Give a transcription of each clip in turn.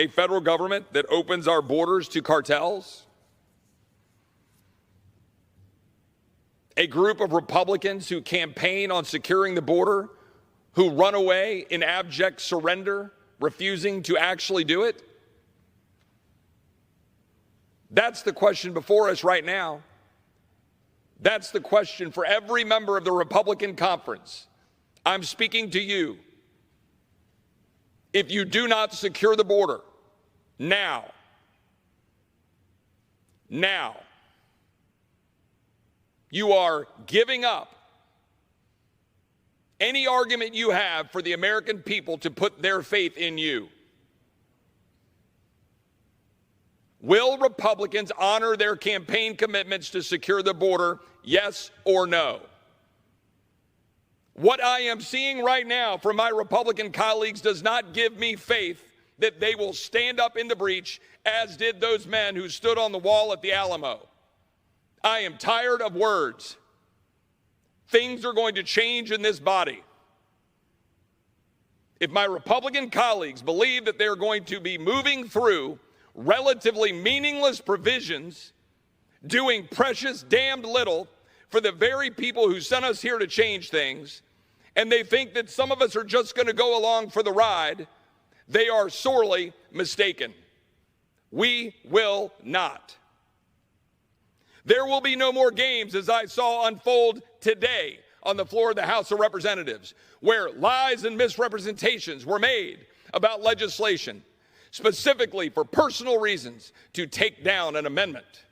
A federal government that opens our borders to cartels? A group of Republicans who campaign on securing the border, who run away in abject surrender, refusing to actually do it? That's the question before us right now. That's the question for every member of the Republican conference. I'm speaking to you. If you do not secure the border now, you are giving up any argument you have for the American people to put their faith in you. Will Republicans honor their campaign commitments to secure the border, yes or no? What I am seeing right now from my Republican colleagues does not give me faith that they will stand up in the breach, as did those men who stood on the wall at the Alamo. I am tired of words. Things are going to change in this body. If my Republican colleagues believe that they're going to be moving through relatively meaningless provisions, doing precious damned little for the very people who sent us here to change things, and they think that some of us are just going to go along for the ride, they are sorely mistaken. We will not. There will be no more games, as I saw unfold today on the floor of the House of Representatives, where lies and misrepresentations were made about legislation, specifically for personal reasons, to take down an amendment.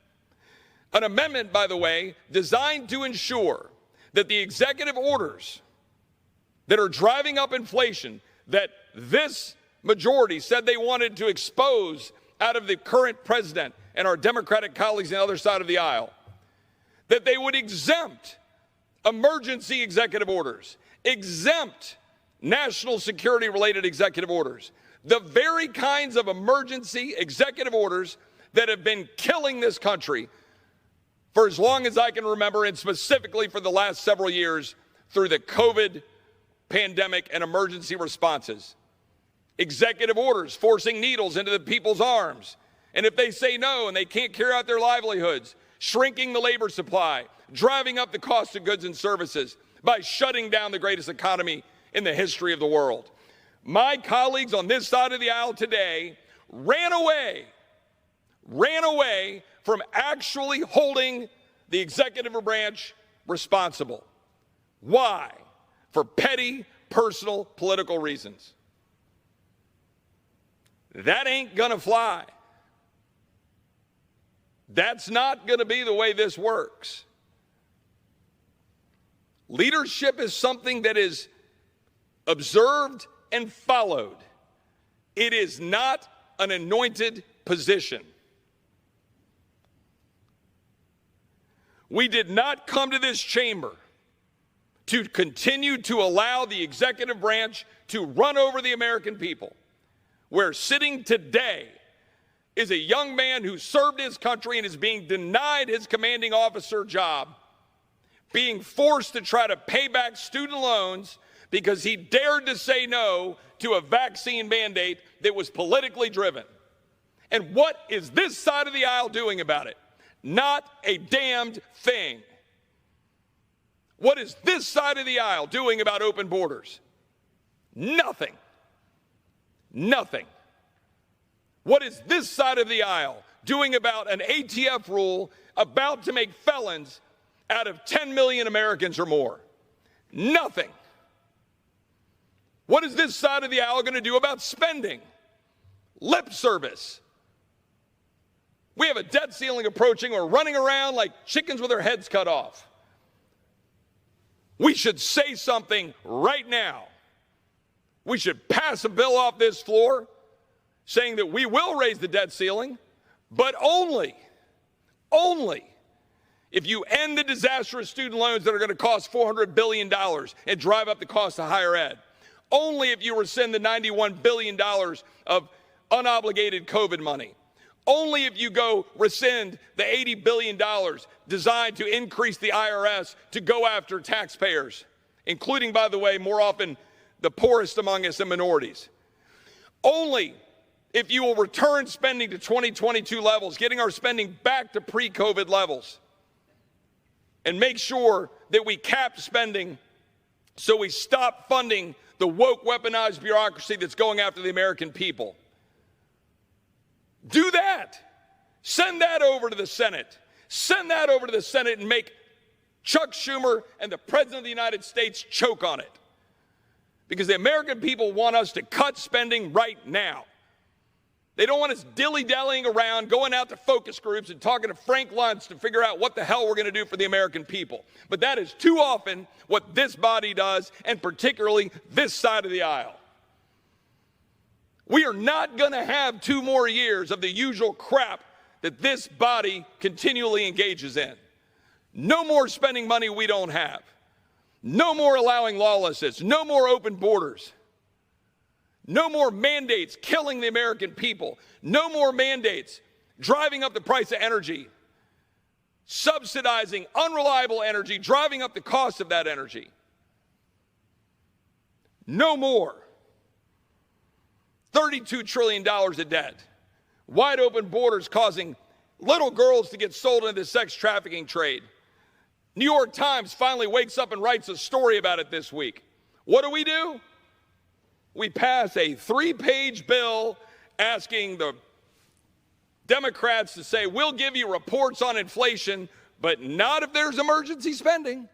An amendment, by the way, designed to ensure that the executive orders that are driving up inflation, that this majority said they wanted to expose out of the current president and our Democratic colleagues on the other side of the aisle, that they would exempt emergency executive orders, exempt national security-related executive orders, the very kinds of emergency executive orders that have been killing this country for as long as I can remember, and specifically for the last several years through the COVID pandemic and emergency responses. Executive orders forcing needles into the people's arms, and if they say no and they can't carry out their livelihoods, shrinking the labor supply, driving up the cost of goods and services by shutting down the greatest economy in the history of the world. My colleagues on this side of the aisle today ran away from actually holding the executive branch responsible. Why? For petty, personal, political reasons. That ain't gonna fly. That's not gonna be the way this works. Leadership is something that is observed and followed. It is not an anointed position. We did not come to this chamber to continue to allow the executive branch to run over the American people, where sitting today is a young man who served his country and is being denied his commanding officer job, being forced to try to pay back student loans because he dared to say no to a vaccine mandate that was politically driven. And what is this side of the aisle doing about it? Not a damned thing. What is this side of the aisle doing about open borders? Nothing. Nothing. What is this side of the aisle doing about an ATF rule about to make felons out of 10 million Americans or more? Nothing. What is this side of the aisle going to do about spending? Lip service. We have a debt ceiling approaching. We're running around like chickens with their heads cut off. We should say something right now. We should pass a bill off this floor saying that we will raise the debt ceiling, but only if you end the disastrous student loans that are going to cost $400 billion and drive up the cost of higher ed. Only if you rescind the $91 billion of unobligated COVID money. Only if you go rescind the $80 billion designed to increase the IRS to go after taxpayers, including, by the way, more often the poorest among us and minorities. Only if you will return spending to 2022 levels, getting our spending back to pre-COVID levels, and make sure that we cap spending so we stop funding the woke, weaponized bureaucracy that's going after the American people. Do that. Send that over to the Senate. Send that over to the Senate and make Chuck Schumer and the President of the United States choke on it. Because the American people want us to cut spending right now. They don't want us dilly-dallying around, going out to focus groups and talking to Frank Luntz to figure out what the hell we're going to do for the American people. But that is too often what this body does, and particularly this side of the aisle. We are not going to have 2 more years of the usual crap that this body continually engages in. No more spending money we don't have. No more allowing lawlessness. No more open borders. No more mandates killing the American people. No more mandates driving up the price of energy, subsidizing unreliable energy, driving up the cost of that energy. No more. $32 trillion of debt. Wide open borders causing little girls to get sold into the sex trafficking trade. New York Times finally wakes up and writes a story about it this week. What do? We pass a 3-page bill asking the Democrats to say, we'll give you reports on inflation, but not if there's emergency spending.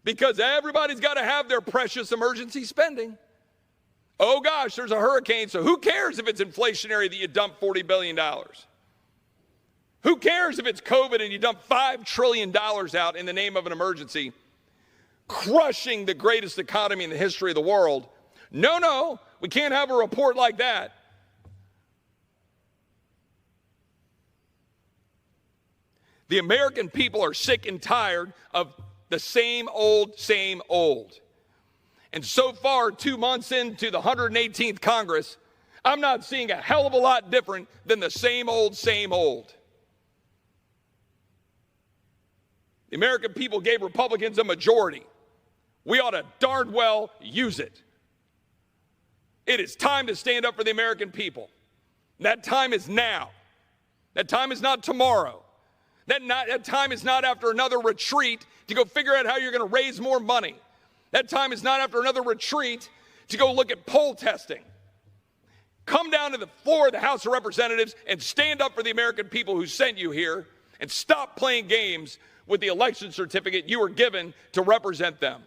Because everybody's got to have their precious emergency spending. Oh gosh, there's a hurricane, so who cares if it's inflationary that you dump $40 billion? Who cares if it's COVID and you dump $5 trillion out in the name of an emergency, crushing the greatest economy in the history of the world? No, we can't have a report like that. The American people are sick and tired of the same old, same old. And so far, 2 months into the 118th Congress, I'm not seeing a hell of a lot different than the same old, same old. The American people gave Republicans a majority. We ought to darn well use it. It is time to stand up for the American people. That time is now. That time is not tomorrow. That time is not after another retreat to go figure out how you're going to raise more money. That time is not after another retreat to go look at poll testing. Come down to the floor of the House of Representatives and stand up for the American people who sent you here, and stop playing games with the election certificate you were given to represent them.